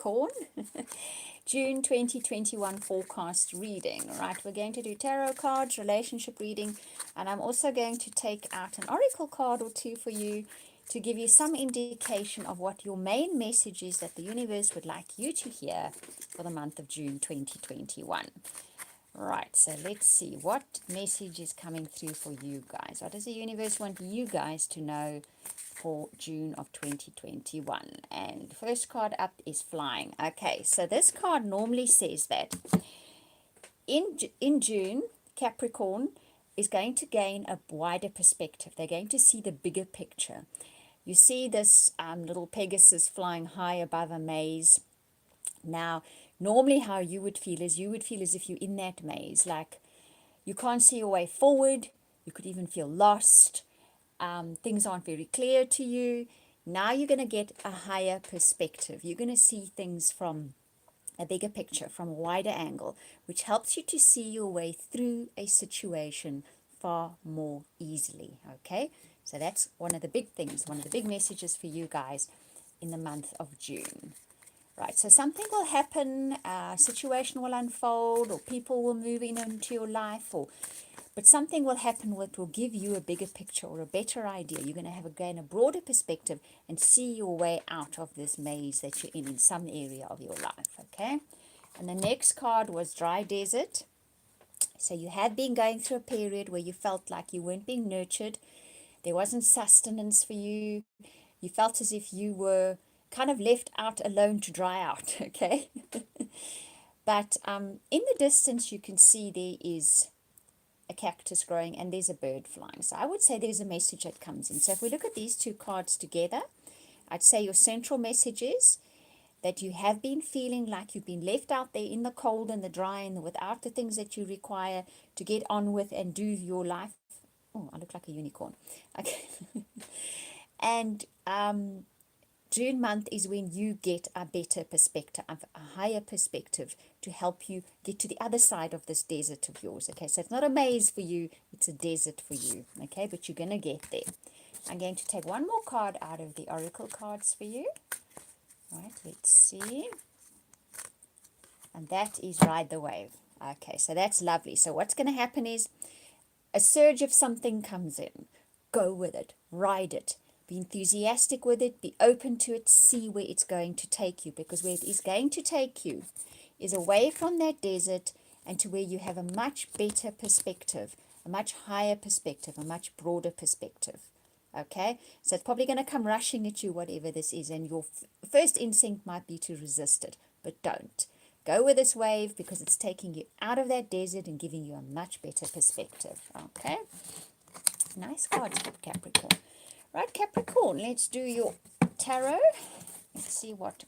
Capricorn, June 2021 forecast reading. Right, we're going to do tarot cards, relationship reading, and I'm also going to take out an oracle card or two for you to give you some indication of what your main message is that the universe would like you to hear for the month of June 2021. Right, so let's see what message is coming through for you guys. What does the universe want you guys to know for June of 2021? And first card up is flying. Okay, so this card normally says that in June, Capricorn is going to gain a wider perspective. They're going to see the bigger picture. You see this little Pegasus flying high above a maze. Now, normally how you would feel is as if you're in that maze, like you can't see your way forward. You could even feel lost. Things aren't very clear to you. Now you're going to get a higher perspective. You're going to see things from a bigger picture, from a wider angle, which helps you to see your way through a situation far more easily. Okay, so that's one of the big things, one of the big messages for you guys in the month of June. Right, so something will happen, a situation will unfold, or people will move into your life, but something will happen that will give you a bigger picture or a better idea. You're going to have gain a broader perspective and see your way out of this maze that you're in some area of your life, okay? And the next card was dry desert. So you had been going through a period where you felt like you weren't being nurtured. There wasn't sustenance for you. You felt as if you were kind of left out alone to dry out, okay? But in the distance, you can see there is a cactus growing and there's a bird flying. So I would say there's a message that comes in. So if we look at these two cards together, I'd say your central message is that you have been feeling like you've been left out there in the cold and the dry and without the things that you require to get on with and do your life. Oh, I look like a unicorn. Okay. And June month is when you get a better perspective, a higher perspective to help you get to the other side of this desert of yours. Okay, so it's not a maze for you, it's a desert for you. Okay, but you're going to get there. I'm going to take one more card out of the oracle cards for you. Right, let's see. And that is Ride the Wave. Okay, so that's lovely. So what's going to happen is a surge of something comes in. Go with it, ride it. Be enthusiastic with it, be open to it, see where it's going to take you, because where it is going to take you is away from that desert and to where you have a much better perspective, a much higher perspective, a much broader perspective. Okay, so it's probably going to come rushing at you, whatever this is, and your first instinct might be to resist it, but don't. Go with this wave because it's taking you out of that desert and giving you a much better perspective. Okay, nice cards for Capricorn. Right, Capricorn, let's do your tarot. Let's see what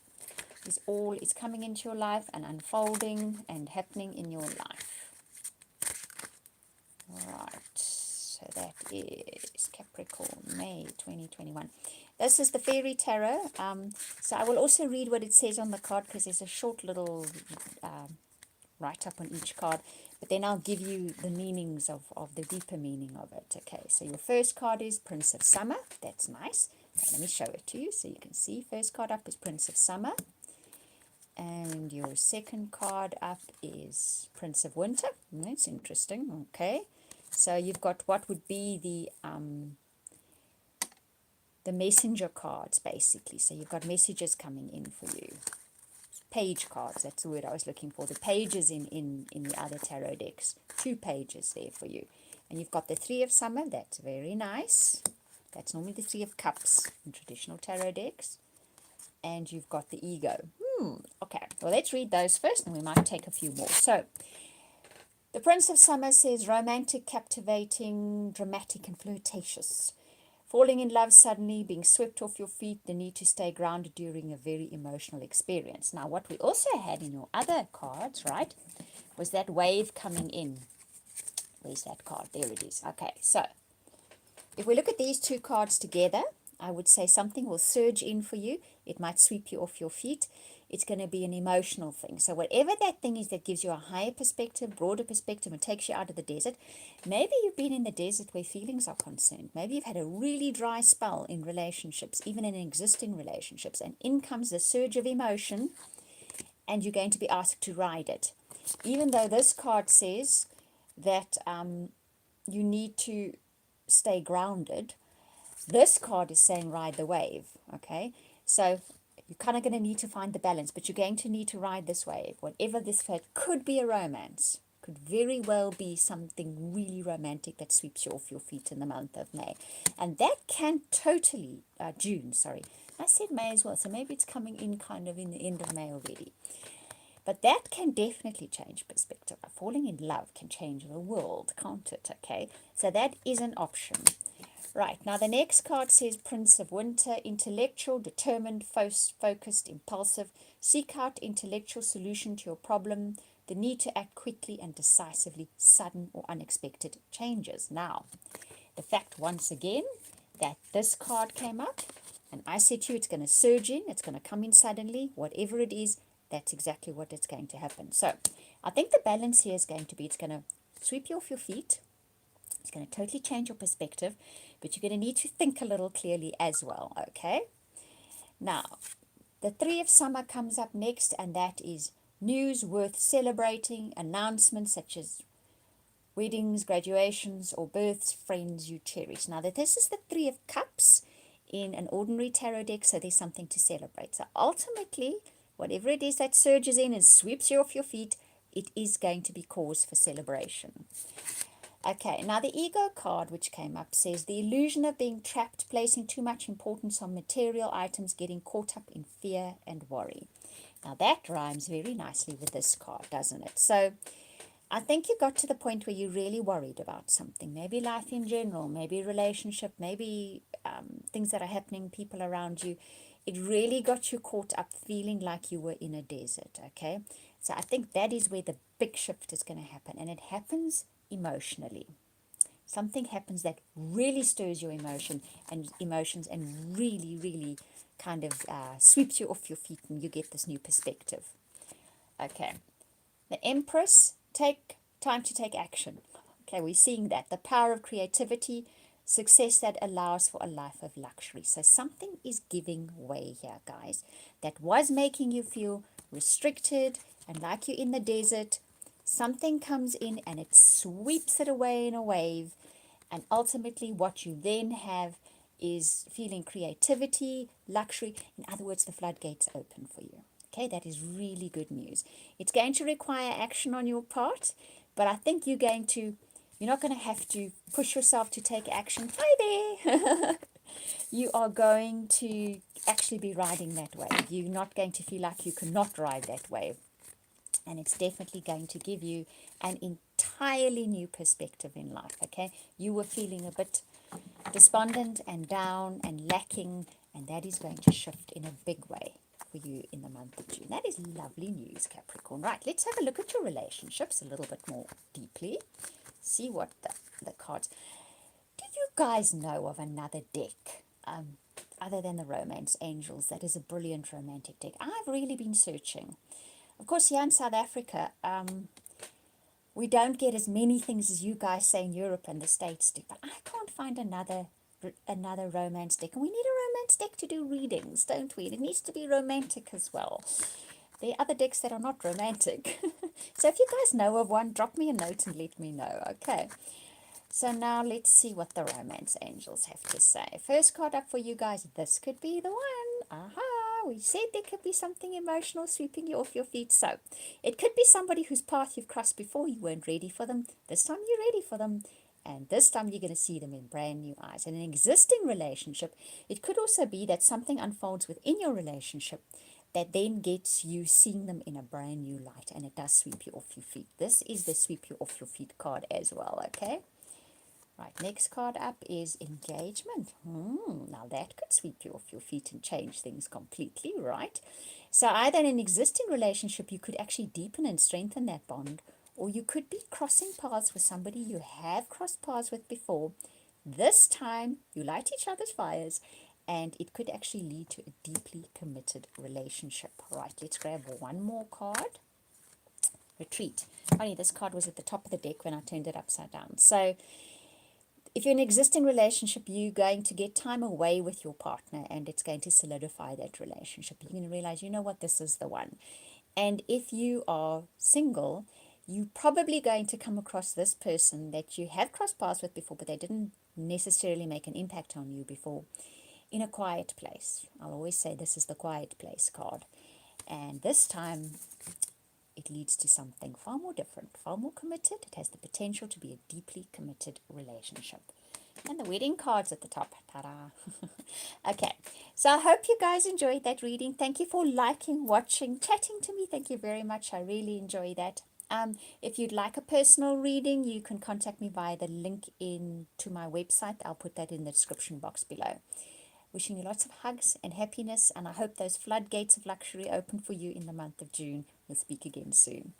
is coming into your life and unfolding and happening in your life. Right, so that is Capricorn, May 2021. This is the Fairy Tarot. So I will also read what it says on the card because there's a short little write-up on each card. But then I'll give you the meanings of the deeper meaning of it. Okay, so your first card is Prince of Summer. That's nice. Okay, let me show it to you so you can see. First card up is Prince of Summer. And your second card up is Prince of Winter. That's interesting. Okay, so you've got what would be the messenger cards, basically. So you've got messages coming in for you. Page cards, that's the word I was looking for. The pages in the other tarot decks. 2 pages there for you. And you've got the Three of Summer. That's very nice. That's normally the Three of Cups in traditional tarot decks. And you've got the Ego. Okay, well, let's read those first and we might take a few more. So, the Prince of Summer says romantic, captivating, dramatic and flirtatious. Falling in love suddenly, being swept off your feet, the need to stay grounded during a very emotional experience. Now, what we also had in your other cards, right, was that wave coming in. Where's that card? There it is. Okay, so if we look at these two cards together, I would say something will surge in for you. It might sweep you off your feet. It's going to be an emotional thing. So whatever that thing is that gives you a higher perspective, broader perspective, and takes you out of the desert, maybe you've been in the desert where feelings are concerned. Maybe you've had a really dry spell in relationships, even in existing relationships, and in comes the surge of emotion and you're going to be asked to ride it. Even though this card says that you need to stay grounded, this card is saying ride the wave, okay? So you're kind of going to need to find the balance, but you're going to need to ride this wave. Whatever this fate could be, a romance, could very well be something really romantic that sweeps you off your feet in the month of May. And that can totally, June, sorry. I said May as well, so maybe it's coming in kind of in the end of May already. But that can definitely change perspective. Falling in love can change the world, can't it? Okay, so that is an option. Right, now the next card says Prince of Winter, intellectual, determined, focused, impulsive. Seek out intellectual solution to your problem. The need to act quickly and decisively, sudden or unexpected changes. Now, the fact once again that this card came up, and I said to you it's going to surge in, it's going to come in suddenly, whatever it is, that's exactly what it's going to happen. So I think the balance here is going to be, it's going to sweep you off your feet. It's going to totally change your perspective, but you're going to need to think a little clearly as well, okay? Now, the Three of Summer comes up next, and that is news worth celebrating, announcements such as weddings, graduations, or births, friends you cherish. Now, this is the Three of Cups in an ordinary tarot deck, so there's something to celebrate. So ultimately, whatever it is that surges in and sweeps you off your feet, it is going to be cause for celebration. Okay, now the ego card which came up says the illusion of being trapped, placing too much importance on material items, getting caught up in fear and worry. Now that rhymes very nicely with this card, doesn't it? So I think you got to the point where you're really worried about something, maybe life in general, maybe relationship, maybe things that are happening, people around you. It really got you caught up feeling like you were in a desert, okay? So I think that is where the big shift is going to happen, and it happens emotionally. Something happens that really stirs your emotions and really, really kind of sweeps you off your feet, and you get this new perspective. Okay, the Empress, take time to take action. Okay, we're seeing that. The power of creativity, success that allows for a life of luxury. So something is giving way here, guys. That was making you feel restricted and like you're in the desert. Something comes in and it sweeps it away in a wave. And ultimately what you then have is feeling creativity, luxury. In other words, the floodgates open for you. Okay, that is really good news. It's going to require action on your part, but I think you're not going to have to push yourself to take action. Hi there! You are going to actually be riding that wave. You're not going to feel like you cannot ride that wave. And it's definitely going to give you an entirely new perspective in life, okay? You were feeling a bit despondent and down and lacking, and that is going to shift in a big way for you in the month of June. That is lovely news, Capricorn. Right, let's have a look at your relationships a little bit more deeply. See what the cards... Do you guys know of another deck other than the Romance Angels that is a brilliant romantic deck? I've really been searching. Of course, here in South Africa, we don't get as many things as you guys say in Europe and the States do. But I can't find another romance deck. And we need a romance deck to do readings, don't we? It needs to be romantic as well. There are other decks that are not romantic. So if you guys know of one, drop me a note and let me know, okay? So now let's see what the Romance Angels have to say. First card up for you guys. This could be the one. Aha! We said there could be something emotional sweeping you off your feet. So it could be somebody whose path you've crossed before. You weren't ready for them. This time you're ready for them. And this time you're going to see them in brand new eyes. In an existing relationship, it could also be that something unfolds within your relationship that then gets you seeing them in a brand new light. And it does sweep you off your feet. This is the sweep you off your feet card as well, okay? Right, next card up is engagement. Now that could sweep you off your feet and change things completely, right? So either in an existing relationship, you could actually deepen and strengthen that bond, or you could be crossing paths with somebody you have crossed paths with before. This time, you light each other's fires, and it could actually lead to a deeply committed relationship. Right, let's grab one more card. Retreat. Funny, this card was at the top of the deck when I turned it upside down. So if you're in an existing relationship, you're going to get time away with your partner, and it's going to solidify that relationship. You're going to realize, you know what, this is the one. And if you are single, you're probably going to come across this person that you have crossed paths with before, but they didn't necessarily make an impact on you before, in a quiet place. I'll always say this is the quiet place card. And this time it leads to something far more different, far more committed. It has the potential to be a deeply committed relationship. And the wedding card's at the top. Ta-da! Okay, so I hope you guys enjoyed that reading. Thank you for liking, watching, chatting to me. Thank you very much. I really enjoy that. If you'd like a personal reading, you can contact me via the link to my website. I'll put that in the description box below. Wishing you lots of hugs and happiness, and I hope those floodgates of luxury open for you in the month of June. We'll speak again soon.